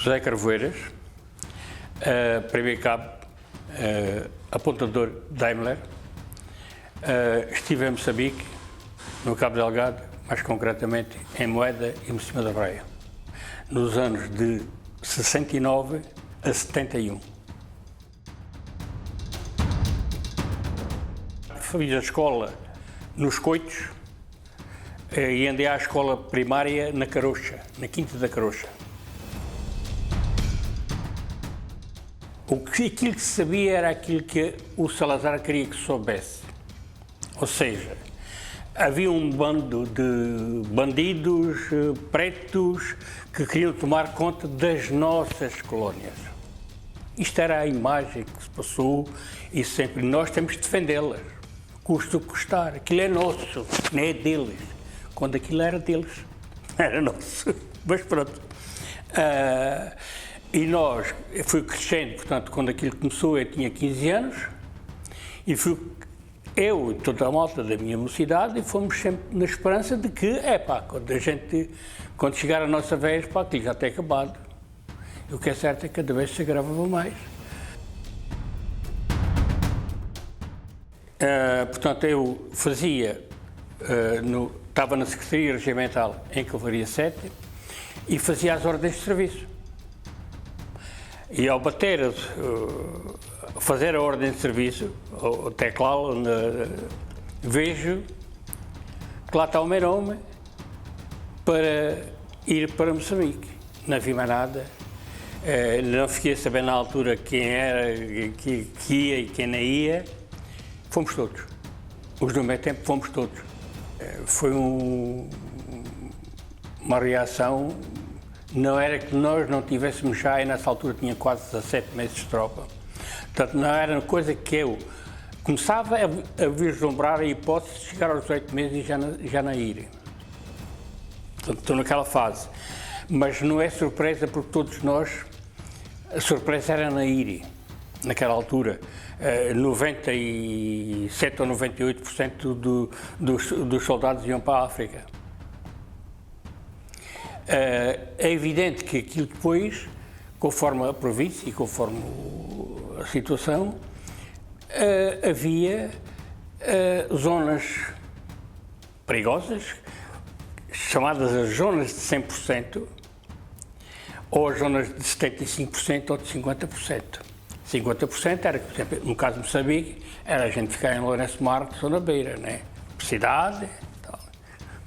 José Carvoeiras, primeiro cabo, apontador Daimler. Estive em Moçambique, no Cabo Delgado, mais concretamente em Moeda e Mocima da Praia, nos anos de 69 a 71. Fiz a escola nos Coitos e andei à escola primária na Carocha, na Quinta da Carocha. Aquilo que se sabia era aquilo que o Salazar queria que soubesse. Ou seja, havia um bando de bandidos pretos que queriam tomar conta das nossas colónias. Isto era a imagem que se passou e sempre nós temos de defendê-las, custe o que custar. Aquilo é nosso, não é deles. Quando aquilo era deles, era nosso. Mas pronto. E nós, eu fui crescendo, portanto, quando aquilo começou eu tinha 15 anos e eu e toda a malta da minha mocidade e fomos sempre na esperança de que, quando chegar a nossa vez, aquilo já tem acabado. E o que é certo é que cada vez se agravava mais. Portanto, eu estava na Secretaria Regimental em Cavalaria 7 e fazia as ordens de serviço. E ao fazer a ordem de serviço, o teclado, vejo que lá está o meu nome para ir para Moçambique. Não vi mais nada, não fiquei a saber na altura quem era, que ia e quem não ia. Fomos todos. Os do meu tempo fomos todos. Foi uma reação. Não era que nós não tivéssemos já, e nessa altura tinha quase 17 meses de tropa. Portanto, não era uma coisa que eu começava a vislumbrar a hipótese de chegar aos 18 meses e já não ir. Portanto, estou naquela fase. Mas não é surpresa porque todos nós, a surpresa era na ir, naquela altura. 97 ou 98% dos soldados iam para a África. É evidente que aquilo depois, conforme a província e conforme a situação, havia zonas perigosas, chamadas as zonas de 100%, ou as zonas de 75% ou de 50%. 50% era, por exemplo, no caso de Moçambique, era a gente ficar em Lourenço Marques ou na Beira, né? Cidade,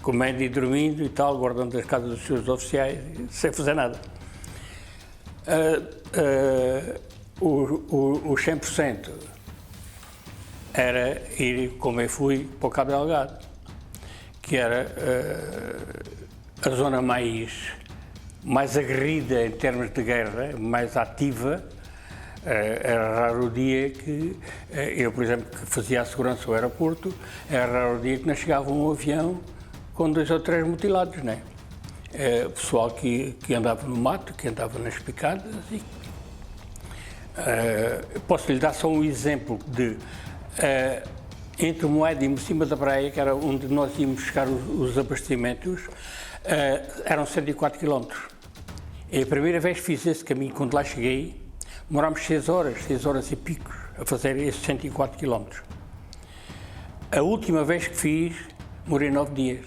comendo e dormindo e tal, guardando as casas dos seus oficiais, sem fazer nada. Os 100% era ir, como eu fui, para o Cabo Delgado, que era a zona mais aguerrida em termos de guerra, mais ativa. Era raro o dia que eu, por exemplo, que fazia a segurança do aeroporto, era raro o dia que não chegava um avião com 2 ou 3 mutilados, né? Pessoal que andava no mato, que andava nas picadas. Posso lhe dar só um exemplo de entre Moeda e Mocima da Praia, que era onde nós íamos buscar os abastecimentos, eram 104 km. E a primeira vez que fiz esse caminho, quando lá cheguei, demorámos 6 horas e pico a fazer esses 104 km. A última vez que fiz, demorei 9 dias.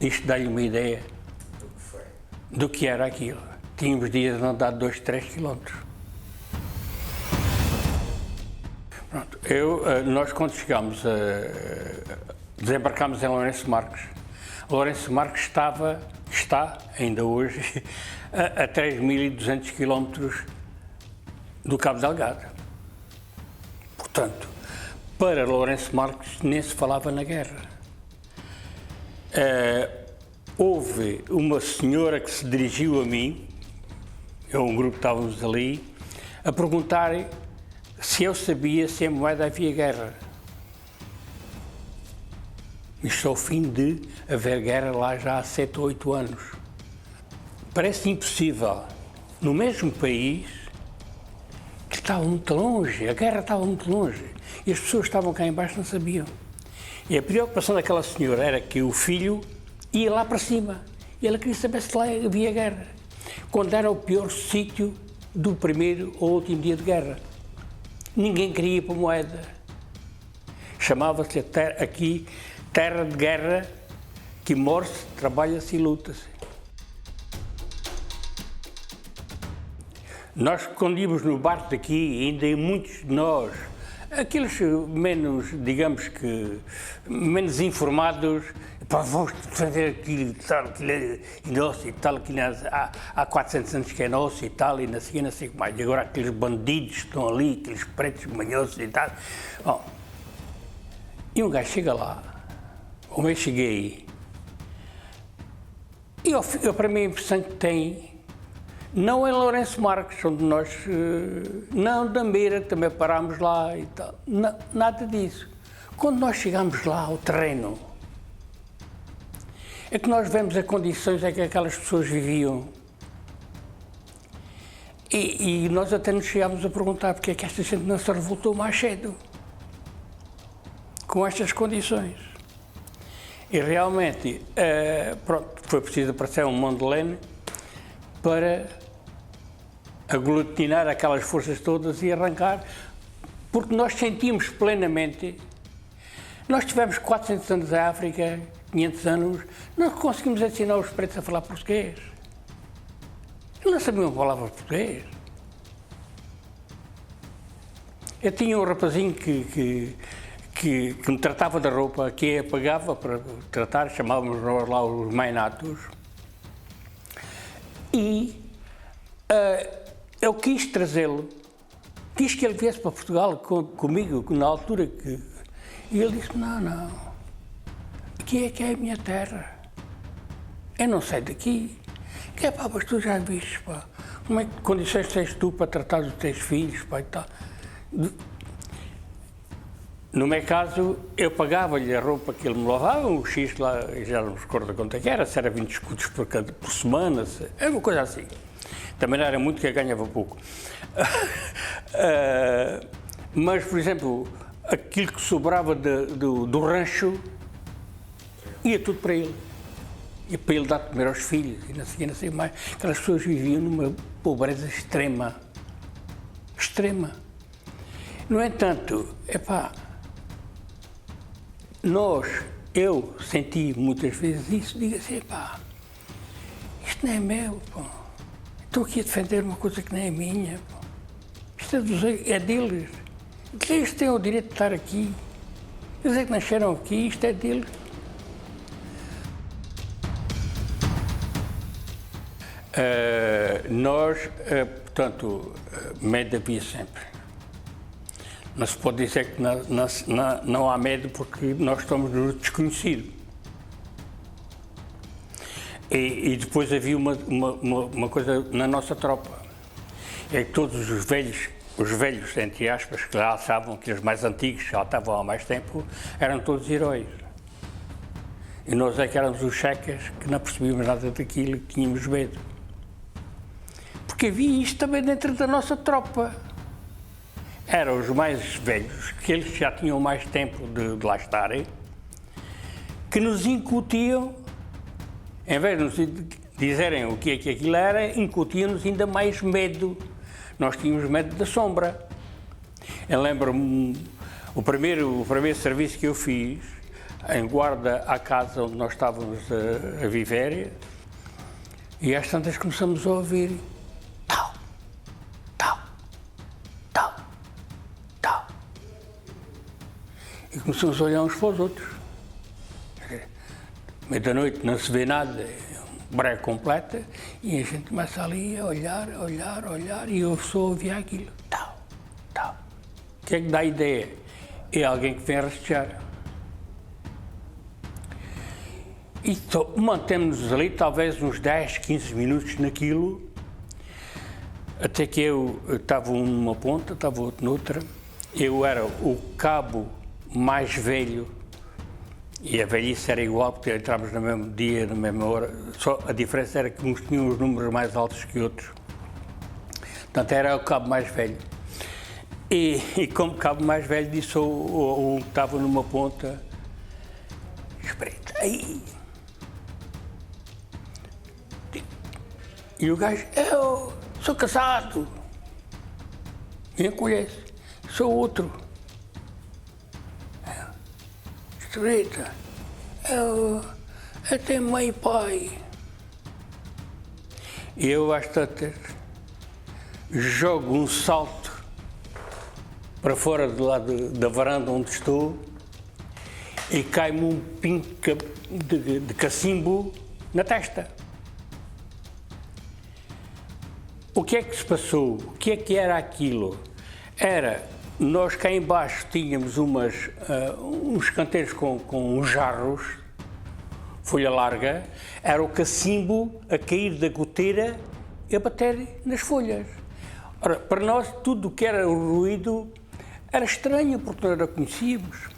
Isto dá-lhe uma ideia do que era aquilo. Tínhamos dias de andar 2, 3 quilómetros. Pronto, nós quando chegámos desembarcámos em Lourenço Marques. Lourenço Marques está, ainda hoje, a 3.200 quilómetros do Cabo Delgado. Portanto, para Lourenço Marques nem se falava na guerra. Houve uma senhora que se dirigiu a mim, um grupo que estávamos ali, a perguntar se eu sabia se em Moeda havia guerra. Isto ao fim de haver guerra lá já há 7 ou 8 anos. Parece impossível, no mesmo país, que estava muito longe, a guerra estava muito longe, e as pessoas que estavam cá em baixo não sabiam. E a preocupação daquela senhora era que o filho ia lá para cima, e ela queria saber se lá havia guerra. quando era o pior sítio do primeiro ou último dia de guerra. Ninguém queria ir para Moeda. Chamava-se aqui terra de guerra, que morre-se, trabalha-se e luta-se. Nós, quando íamos no barco daqui, ainda muitos de nós, aqueles menos, digamos que, menos informados, pá, vamos fazer aquilo, tal, aquilo é nosso e tal, aquilo há 400 anos que é nosso e tal, e não sei o que mais. E agora aqueles bandidos que estão ali, aqueles pretos manhosos e tal. Bom, e um gajo chega lá, como eu cheguei, e eu, para mim a impressão que tem, não em Lourenço Marques, onde nós, não da Meira, também parámos lá e tal, não, nada disso. Quando nós chegámos lá ao terreno, é que nós vemos as condições em que aquelas pessoas viviam. E nós até nos chegámos a perguntar porque é que esta gente não se revoltou mais cedo, com estas condições. E realmente, pronto, foi preciso aparecer um Mondlane para aglutinar aquelas forças todas e arrancar, porque nós sentimos plenamente, nós tivemos 400 anos em África, 500 anos, não conseguimos ensinar os pretos a falar português. Eles não sabiam falar português. Eu tinha um rapazinho que me tratava da roupa, que eu pagava para tratar, chamávamos nós lá os mainatos, e eu quis trazê-lo, quis que ele viesse para Portugal comigo, na altura que... E ele disse, não, aqui é que é a minha terra, eu não saio daqui. Que é pá, mas tu já viste, pá, como é que condições tens tu para tratar dos teus filhos, pá, e tal. No meu caso, eu pagava-lhe a roupa que ele me lavava, um X lá, já não me recordo quanto é que era, se era 20 escudos por semana, era uma coisa assim. Também não era muito, que eu ganhava pouco. Mas, por exemplo, aquilo que sobrava do rancho, ia tudo para ele. Ia para ele dar de comer aos filhos, e não sei mais. Aquelas pessoas viviam numa pobreza extrema. Extrema. No entanto, eu senti muitas vezes isso, digo assim, isto não é meu, pá. Estou aqui a defender uma coisa que não é minha, pá. Isto é deles. Eles têm o direito de estar aqui. Eles é que nasceram aqui, isto é deles. Portanto, medo havia sempre. Não se pode dizer que não há medo porque nós estamos no desconhecido. E depois havia uma coisa na nossa tropa, é que todos os velhos, entre aspas, que já achavam que os mais antigos, já estavam há mais tempo, eram todos heróis. E nós é que éramos os checas que não percebíamos nada daquilo e tínhamos medo. Porque havia isto também dentro da nossa tropa. Eram os mais velhos, que eles já tinham mais tempo de lá estarem, que nos incutiam, em vez de nos dizerem o que é que aquilo era, incutiam-nos ainda mais medo. Nós tínhamos medo da sombra. Eu lembro-me, o primeiro serviço que eu fiz, em guarda à casa onde nós estávamos a viver, e às tantas começamos a ouvir tal. E começamos a olhar uns para os outros. Meia da noite não se vê nada, brega completa, e a gente começa ali a olhar, e eu só ouvia aquilo. Tal. O que é que dá a ideia? É alguém que vem a rastejar. E mantemos-nos ali talvez uns 10, 15 minutos naquilo, até que eu estava um numa ponta, estava outro noutra. Eu era o cabo mais velho, e a velhice era igual, porque entrámos no mesmo dia, na mesma hora, só a diferença era que uns tinham os números mais altos que outros. Portanto, era o cabo mais velho. E como cabo mais velho, disse o que estava numa ponta, espreita aí. E o gajo, eu sou casado. E encolhece, sou outro. Estreita, eu tenho mãe e pai. E eu, às tantas, jogo um salto para fora do lado da varanda onde estou e cai-me um pingo de cacimbo na testa. O que é que se passou? O que é que era aquilo? Era, nós cá embaixo tínhamos uns canteiros com uns jarros, folha larga, era o cacimbo a cair da goteira e a bater nas folhas. Ora, para nós tudo o que era o ruído era estranho, porque não era conhecíamos.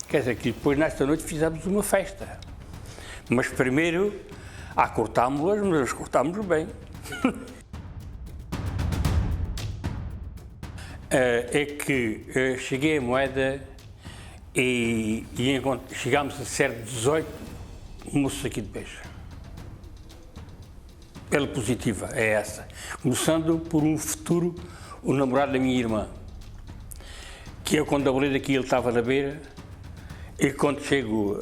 Quer dizer, que depois nesta noite fizemos uma festa. Mas primeiro, cortámos-las, mas as cortámos bem. É que cheguei à Moeda e chegámos a ser 18 moços aqui de Beja. Pela positiva, é essa. Começando por um futuro, o namorado da minha irmã, que eu quando abri daqui ele estava na beira e quando chego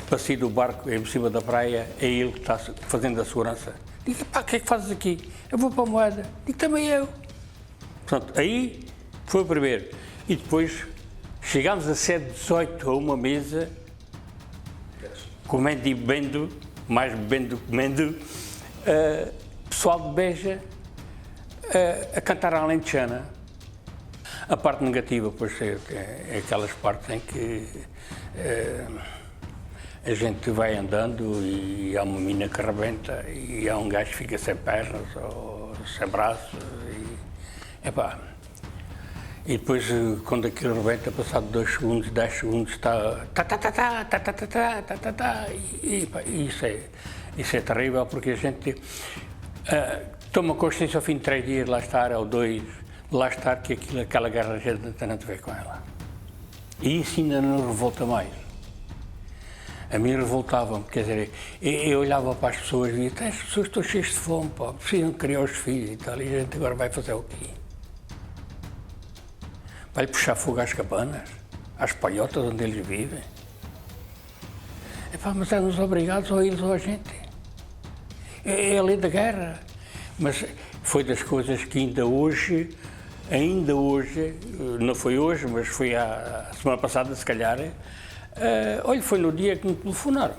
passei do barco em cima da praia, é ele que está fazendo a segurança. Digo, pá, o que é que fazes aqui? Eu vou para a Moeda. Digo, também eu. Portanto, aí foi o primeiro. E depois chegámos a ser 18 a uma mesa, comendo e bebendo, mais bebendo do que comendo, pessoal de Beja a cantar a alentejana. A parte negativa, pois, é aquelas partes em que a gente vai andando e há uma mina que rebenta e há um gajo que fica sem pernas ou sem braços. E depois, quando aquilo rebenta, passado 2 segundos, 10 segundos, está e isso é terrível, porque a gente toma consciência ao fim de 3 dias de lá estar, ou 2, de lá estar, que aquela guerra a gente não tem nada a ver com ela. E isso ainda não revolta mais. A mim revoltava-me, quer dizer, eu olhava para as pessoas e dizia, as pessoas estão cheias de fome, pá, precisam criar os filhos e tal, e a gente agora vai fazer o quê? Vai puxar fogo às cabanas, às palhotas onde eles vivem. Epá, mas éramos obrigados ou eles ou a gente. É a lei da guerra. Mas foi das coisas que ainda hoje, não foi hoje, mas foi a semana passada, se calhar, olha, foi no dia que me telefonaram.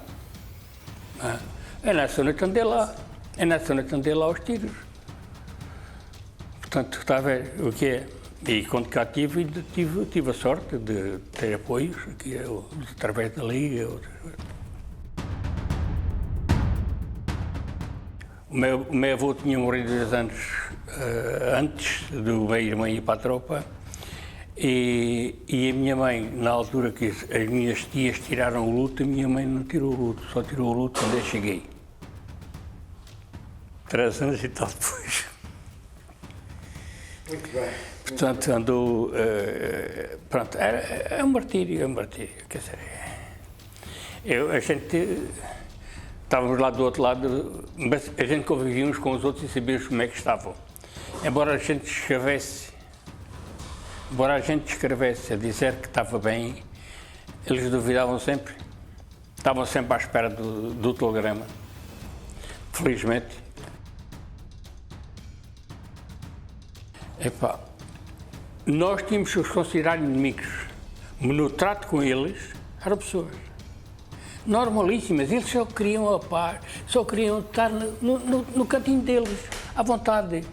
É nessa noite andei lá aos tiros. Portanto, está a ver o que é. E quando cá tive a sorte de ter apoios, aqui, através da Liga. O meu avô tinha morrido 2 anos antes do meu irmão ir para a tropa e a minha mãe, na altura que as minhas tias tiraram o luto, a minha mãe não tirou o luto, só tirou o luto quando eu cheguei. 3 anos e tal depois. Muito bem. Portanto, andou. Pronto, é um martírio, quer dizer. A gente. Estávamos lá do outro lado, mas a gente convivia uns com os outros e sabíamos como é que estavam. Embora a gente escrevesse a dizer que estava bem, eles duvidavam sempre. Estavam sempre à espera do telegrama. Felizmente. Epá, nós tínhamos que os considerar inimigos, mas no trato com eles eram pessoas normalíssimas. Eles só queriam a paz, só queriam estar no cantinho deles, à vontade.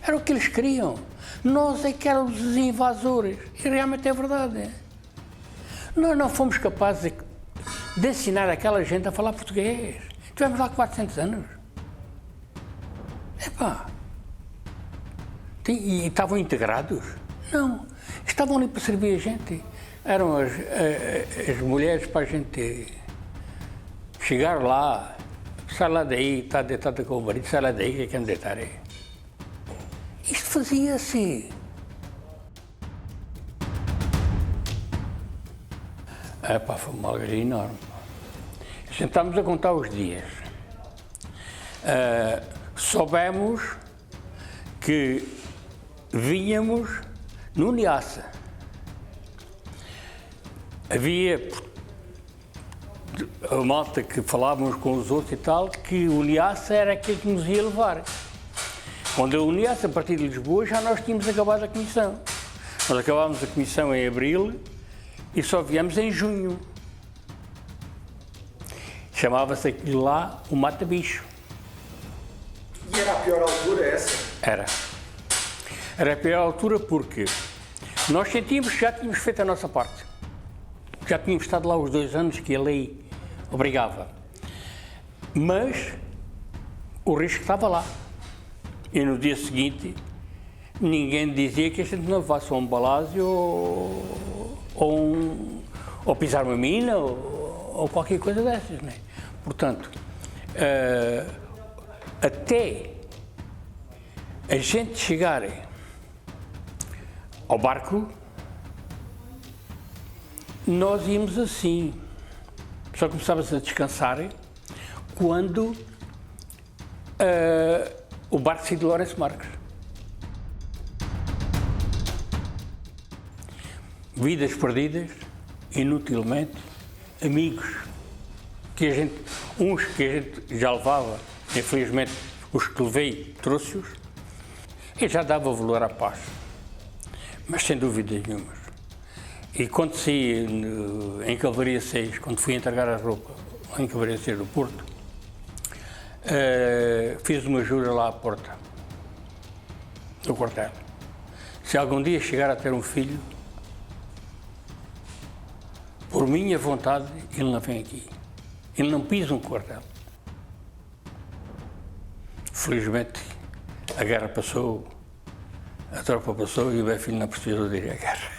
Era o que eles queriam. Nós é que éramos os invasores. E realmente é verdade. Nós não fomos capazes de ensinar aquela gente a falar português. Tivemos lá 400 anos. Epá. E estavam integrados? Não. Estavam ali para servir a gente. Eram as mulheres para a gente chegar lá, sai lá daí, está deitada com o marido, sai lá daí, que é que me deitar aí. Isto fazia-se. Epá, foi uma alegria enorme. Sentámos a contar os dias. soubemos que vínhamos no Niassa. Havia a malta que falávamos com os outros e tal, que o Niassa era aquele que nos ia levar. Quando o Niassa, a partir de Lisboa, já nós tínhamos acabado a comissão. Nós acabámos a comissão em abril e só viemos em junho. Chamava-se aquilo lá o mata-bicho. E era a pior altura essa? Era. Era a pior altura porque nós sentíamos que já tínhamos feito a nossa parte. Já tínhamos estado lá os 2 anos que a lei obrigava. Mas o risco estava lá. E no dia seguinte ninguém dizia que a gente não levasse um balásio ou pisar uma mina ou qualquer coisa dessas, né? Portanto, até a gente chegar ao barco, nós íamos assim. Só começávamos a descansar quando o barco saiu de Lourenço Marques. Vidas perdidas, inutilmente, amigos, uns que a gente já levava, infelizmente os que levei trouxe-os, e já dava valor à paz, mas sem dúvidas nenhumas. E quando saí em Calvaria 6, quando fui entregar a roupa em Calvaria 6 do Porto, fiz uma jura lá à porta do quartel. Se algum dia chegar a ter um filho, por minha vontade, ele não vem aqui. Ele não pisa um quartel. Felizmente, a guerra passou, a tropa passou e o meu filho não precisou de ir à guerra.